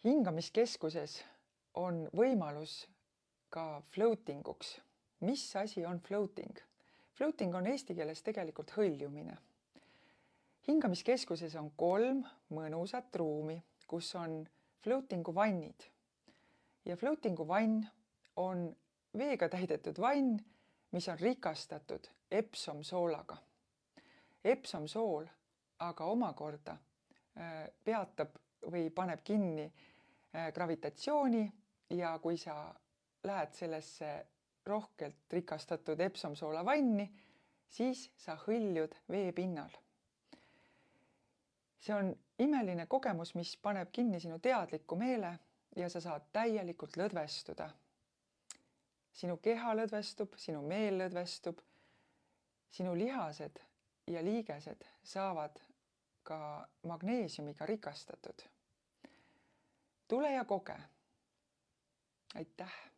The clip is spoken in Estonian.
Hingamiskeskuses on võimalus ka floatinguks. Mis asi on floating? Floating on eesti keeles tegelikult hõljumine. Hingamiskeskuses on 3 mõnusat ruumi, kus on floatingu vannid. Ja floatingu vann on veega täidetud vann, mis on rikastatud Epsom soolaga. Epsom sool aga omakorda peatab või paneb kinni gravitatsiooni ja kui sa lähed sellesse rohkelt rikastatud Epsom soola vanni, siis sa hõljud vee pinnal. See on imeline kogemus, mis paneb kinni sinu teadliku meele ja sa saad täielikult lõdvestuda. Sinu keha lõdvestub, sinu meel lõdvestub, sinu lihased ja liigesed saavad ka magneesiumiga rikastatud. Tule ja koge. Aitäh!